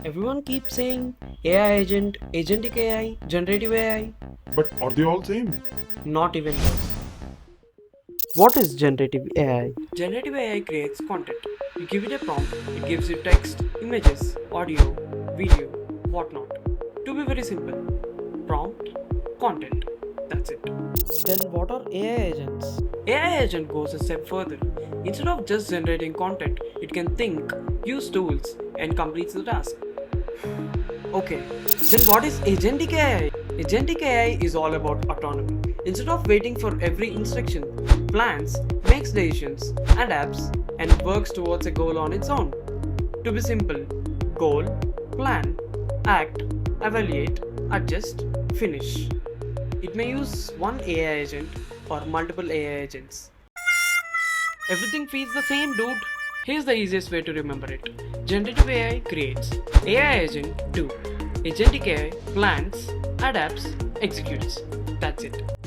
Everyone keeps saying AI agent, agentic AI, generative AI. But are they all same? Not even close. What is generative AI? Generative AI creates content. You give it a prompt, it gives you text, images, audio, video, whatnot. To be very simple, prompt, content. That's it. Then what are AI agents? AI agent goes a step further. Instead of just generating content, it can think, use tools, and completes the task. Okay, then what is Agentic AI? Agentic AI is all about autonomy. Instead of waiting for every instruction, plans, makes decisions, adapts, and works towards a goal on its own. To be simple, goal, plan, act, evaluate, adjust, finish. It may use one AI agent or multiple AI agents. Everything feels the same, dude. Here's the easiest way to remember it. Generative AI creates. AI agent do. Agentic AI plans, adapts, executes. That's it.